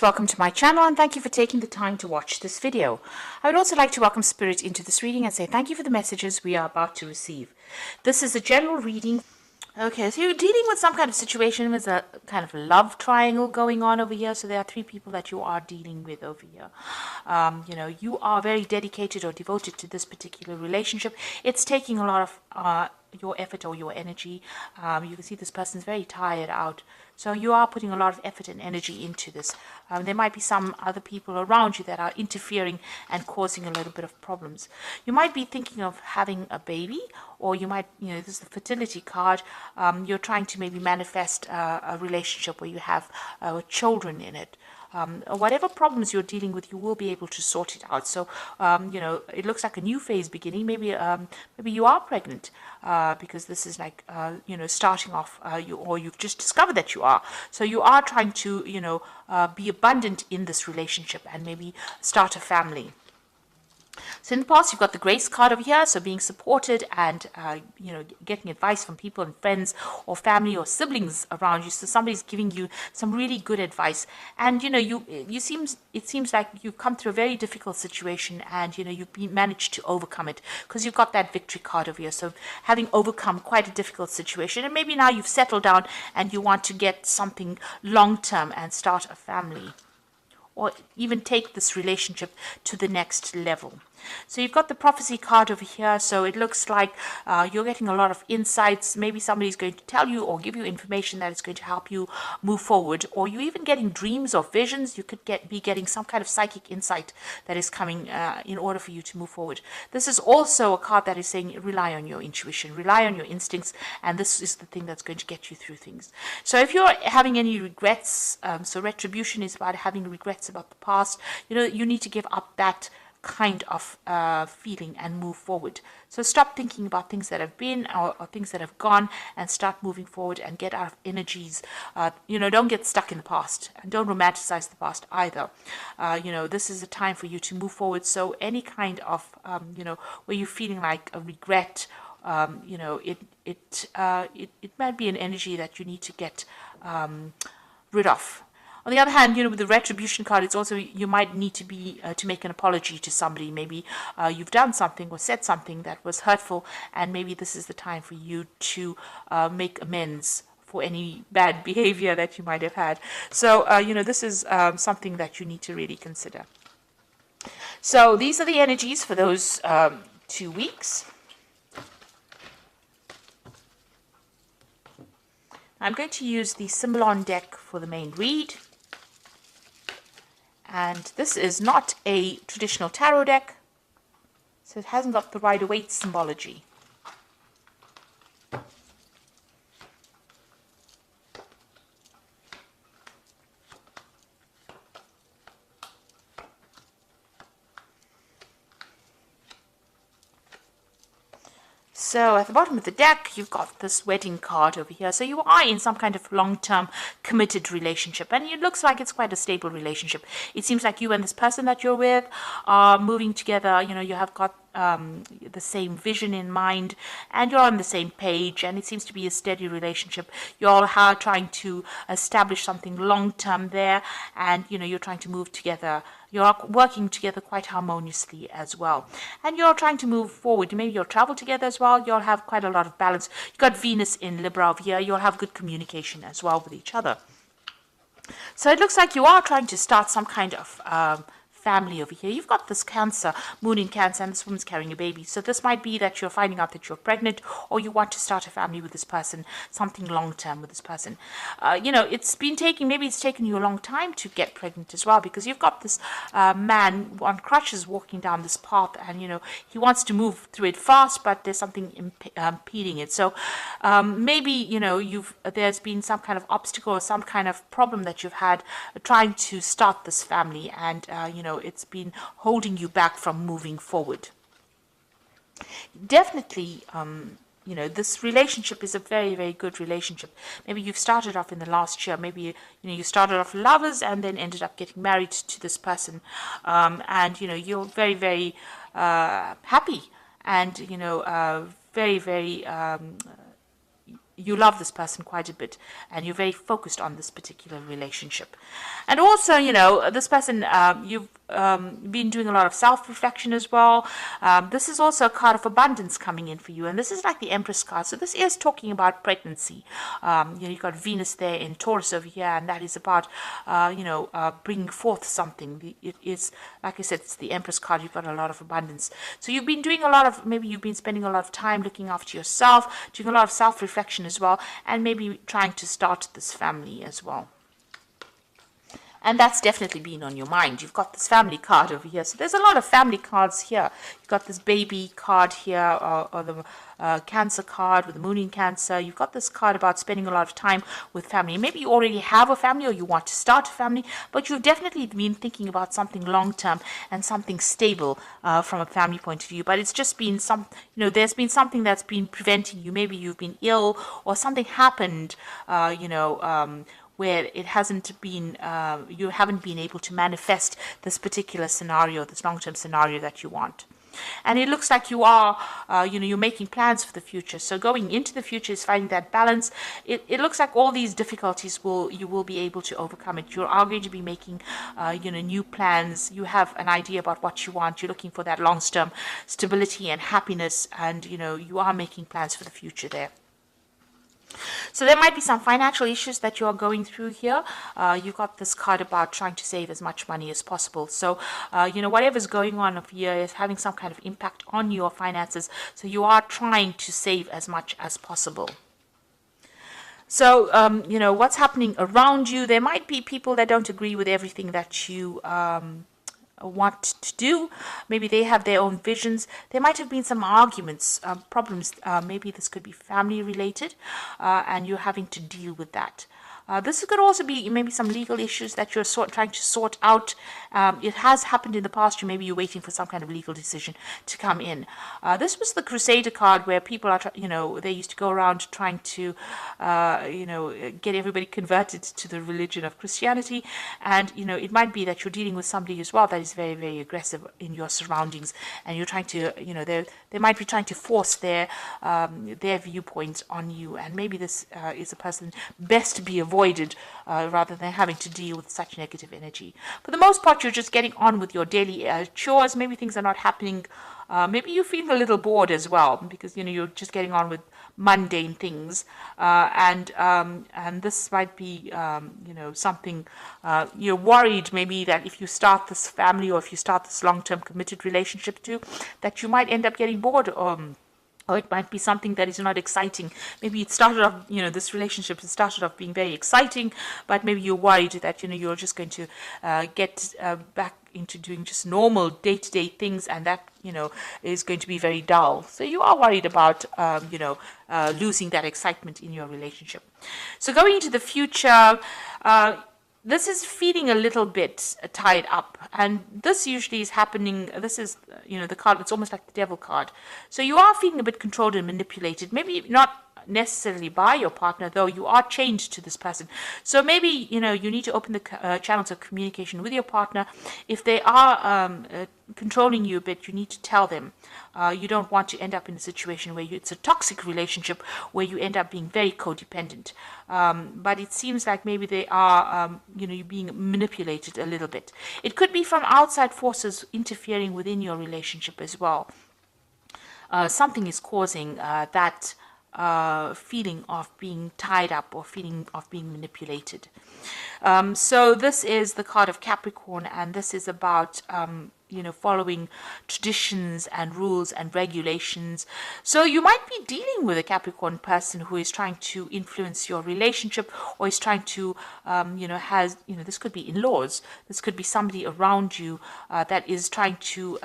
Welcome to my channel and thank you for taking the time to watch this video. I would also like to welcome Spirit into this reading and say thank you for the messages we are about to receive. This is a general reading. Okay, so you're dealing with some kind of situation with a kind of love triangle going on over here. So there are three people that you are dealing with over here. You are very dedicated or devoted to this particular relationship. It's taking a lot of your effort or your energy. You can see this person's very tired out. So you are putting a lot of effort and energy into this. There might be some other people around you that are interfering and causing a little bit of problems. You might be thinking of having a baby, or you might, this is the fertility card. You're trying to maybe manifest a relationship where you have children in it. Whatever problems you're dealing with, you will be able to sort it out. So, it looks like a new phase beginning. Maybe you are pregnant because this is like, starting off, or you've just discovered that you are. So you are trying to, be abundant in this relationship and maybe start a family. So in the past, you've got the grace card over here, so being supported and, getting advice from people and friends or family or siblings around you. So somebody's giving you some really good advice. And, it seems like you've come through a very difficult situation and, you've managed to overcome it because you've got that victory card over here. So having overcome quite a difficult situation, and maybe now you've settled down and you want to get something long-term and start a family, or even take this relationship to the next level. So you've got the prophecy card over here. So it looks like you're getting a lot of insights. Maybe somebody's going to tell you or give you information that is going to help you move forward. Or you're even getting dreams or visions. You could be getting some kind of psychic insight that is coming in order for you to move forward. This is also a card that is saying rely on your intuition, rely on your instincts, and this is the thing that's going to get you through things. So if you're having any regrets, so retribution is about having regrets about the past, you need to give up that kind of feeling and move forward. So stop thinking about things that have been or things that have gone and start moving forward and get out of energies. Don't get stuck in the past and don't romanticize the past either. This is a time for you to move forward. So any kind of, where you're feeling like a regret, it might be an energy that you need to get rid of. On the other hand, with the retribution card, it's also you might need to to make an apology to somebody. Maybe you've done something or said something that was hurtful, and maybe this is the time for you to make amends for any bad behavior that you might have had. So, this is something that you need to really consider. So these are the energies for those 2 weeks. I'm going to use the Symbolon deck for the main read. And this is not a traditional tarot deck, so it hasn't got the Rider-Waite symbology. So at the bottom of the deck, you've got this wedding card over here. So you are in some kind of long-term committed relationship. And it looks like it's quite a stable relationship. It seems like you and this person that you're with are moving together. You have got the same vision in mind and you're on the same page, and it seems to be a steady relationship. You're all trying to establish something long-term there, and you're trying to move together. You're working together quite harmoniously as well, and you're trying to move forward. Maybe you'll travel together as well. You'll have quite a lot of balance. You've got Venus in Libra over here. You'll have good communication as well with each other. So it looks like you are trying to start some kind of family over here. You've got this Cancer, moon in Cancer, and this woman's carrying a baby. So this might be that you're finding out that you're pregnant, or you want to start a family with this person, something long-term with this person. Maybe it's taken you a long time to get pregnant as well, because you've got this man on crutches walking down this path, and he wants to move through it fast, but there's something impeding it. So maybe there's been some kind of obstacle or some kind of problem that you've had trying to start this family, and it's been holding you back from moving forward. Definitely, this relationship is a very, very good relationship. Maybe you've started off in the last year. Maybe, you started off lovers and then ended up getting married to this person. And, you're very, very happy and, very, very you love this person quite a bit, and you're very focused on this particular relationship. And also, this person, you've been doing a lot of self-reflection as well. This is also a card of abundance coming in for you, and this is like the Empress card. So this is talking about pregnancy. You've got Venus there in Taurus over here, and that is about, bringing forth something. It is, like I said, it's the Empress card. You've got a lot of abundance. So you've been doing a lot of, maybe you've been spending a lot of time looking after yourself, doing a lot of self-reflection as well, and maybe trying to start this family as well. And that's definitely been on your mind. You've got this family card over here. So there's a lot of family cards here. You've got this baby card here, or the Cancer card with the moon in Cancer. You've got this card about spending a lot of time with family. Maybe you already have a family or you want to start a family, but you've definitely been thinking about something long-term and something stable from a family point of view. But it's just been there's been something that's been preventing you. Maybe you've been ill or something happened, where it hasn't been, you haven't been able to manifest this particular scenario, this long-term scenario that you want. And it looks like you are, you're making plans for the future. So going into the future is finding that balance. It looks like all these difficulties you will be able to overcome it. You are going to be making, new plans. You have an idea about what you want. You're looking for that long-term stability and happiness, and you are making plans for the future there. So there might be some financial issues that you are going through here. You've got this card about trying to save as much money as possible. So, whatever's going on up here is having some kind of impact on your finances. So you are trying to save as much as possible. So, what's happening around you, there might be people that don't agree with everything that you want to do. Maybe they have their own visions. There might have been some arguments, problems. Maybe this could be family related, and you're having to deal with that. This could also be maybe some legal issues that you're trying to sort out. It has happened in the past. Maybe you're waiting for some kind of legal decision to come in. This was the Crusader card, where people are, they used to go around trying to, get everybody converted to the religion of Christianity. And, it might be that you're dealing with somebody as well that is very, very aggressive in your surroundings. And you're trying to, they might be trying to force their viewpoints on you. And maybe this is a person best to be avoided rather than having to deal with such negative energy. For the most part, you're just getting on with your daily chores. Maybe things are not happening. Maybe you feel a little bored as well, because you're just getting on with mundane things, and this might be something you're worried maybe that if you start this family, or if you start this long-term committed relationship too, that you might end up getting bored. Or it might be something that is not exciting. Maybe it started off, this relationship started off being very exciting, but maybe you're worried that, you're just going to get back into doing just normal day-to-day things, and that, is going to be very dull. So you are worried about, losing that excitement in your relationship. So going into the future, this is feeling a little bit tied up, and this usually is happening. This is, the card, it's almost like the Devil card. So you are feeling a bit controlled and manipulated, maybe not necessarily by your partner, though you are chained to this person. So maybe, you need to open the channels of communication with your partner. If they are controlling you a bit, you need to tell them. You don't want to end up in a situation where it's a toxic relationship, where you end up being very codependent. But it seems like maybe they are, you're being manipulated a little bit. It could be from outside forces interfering within your relationship as well. Something is causing that feeling of being tied up, or feeling of being manipulated. So this is the card of Capricorn, and this is about following traditions and rules and regulations. So you might be dealing with a Capricorn person who is trying to influence your relationship, or is trying to this could be in-laws, this could be somebody around you that is trying to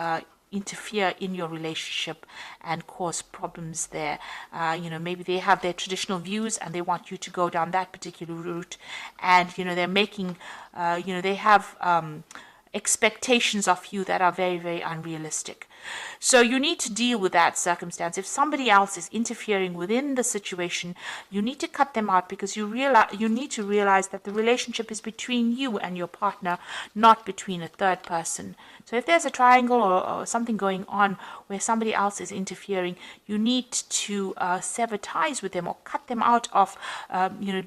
interfere in your relationship and cause problems there. Maybe they have their traditional views and they want you to go down that particular route, and they're making they have expectations of you that are very, very unrealistic. So you need to deal with that circumstance. If somebody else is interfering within the situation, you need to cut them out, because you need to realize that the relationship is between you and your partner, not between a third person. So if there's a triangle or something going on where somebody else is interfering, you need to sever ties with them or cut them out of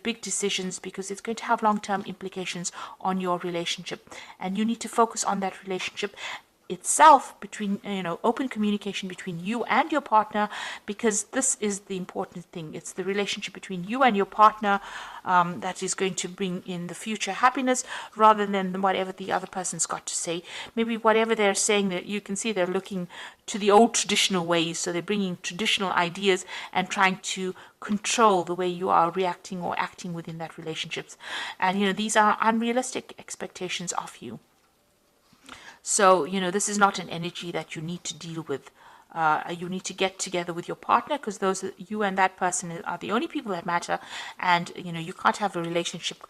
big decisions, because it's going to have long-term implications on your relationship, and you need to focus on that relationship itself, between open communication between you and your partner, because this is the important thing. It's the relationship between you and your partner that is going to bring in the future happiness, rather than whatever the other person's got to say. Maybe whatever they're saying, that you can see they're looking to the old traditional ways, so they're bringing traditional ideas and trying to control the way you are reacting or acting within that relationships. And these are unrealistic expectations of you. So, this is not an energy that you need to deal with. You need to get together with your partner, because you and that person are the only people that matter. And, you can't have a relationship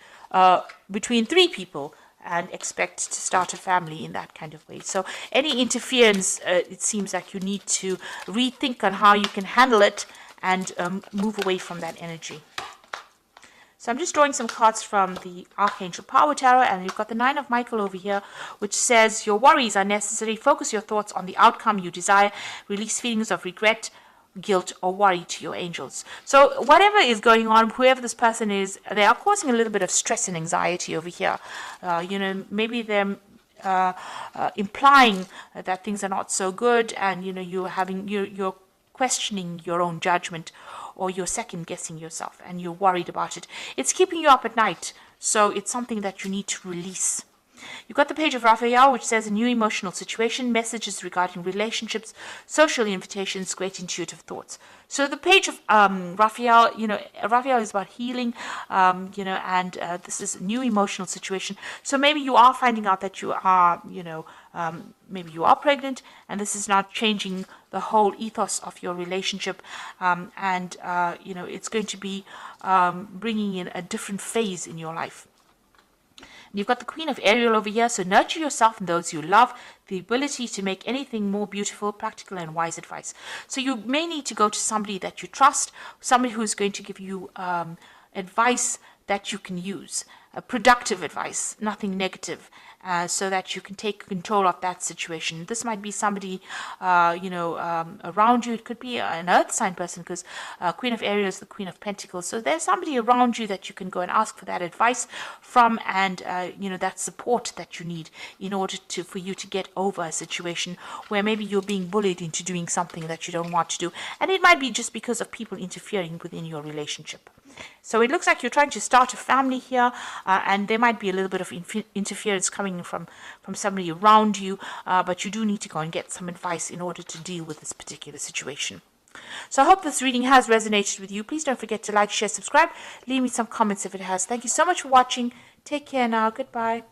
between three people and expect to start a family in that kind of way. So any interference, it seems like you need to rethink on how you can handle it and move away from that energy. So I'm just drawing some cards from the Archangel Power Tarot, and you've got the Nine of Michael over here, which says your worries are necessary. Focus your thoughts on the outcome you desire. Release feelings of regret, guilt, or worry to your angels. So whatever is going on, whoever this person is, they are causing a little bit of stress and anxiety over here. Maybe they're implying that things are not so good, and you're questioning your own judgment, or you're second guessing yourself and you're worried about it. It's keeping you up at night, so it's something that you need to release. You've got the Page of Raphael, which says a new emotional situation, messages regarding relationships, social invitations, great intuitive thoughts. So the Page of Raphael, Raphael is about healing, and this is a new emotional situation. So maybe you are finding out that you are, maybe you are pregnant, and this is not changing the whole ethos of your relationship, it's going to be bringing in a different phase in your life. You've got the Queen of Ariel over here, so nurture yourself and those you love, the ability to make anything more beautiful, practical and wise advice. So you may need to go to somebody that you trust, somebody who's going to give you advice that you can use, productive advice, nothing negative, so that you can take control of that situation. This might be somebody, around you. It could be an earth sign person, because Queen of Ariel is the Queen of Pentacles. So there's somebody around you that you can go and ask for that advice from, and that support that you need in order for you to get over a situation where maybe you're being bullied into doing something that you don't want to do, and it might be just because of people interfering within your relationship. So it looks like you're trying to start a family here, and there might be a little bit of interference coming from somebody around you, but you do need to go and get some advice in order to deal with this particular situation. So I hope this reading has resonated with you. Please don't forget to like, share, subscribe. Leave me some comments if it has. Thank you so much for watching. Take care now. Goodbye.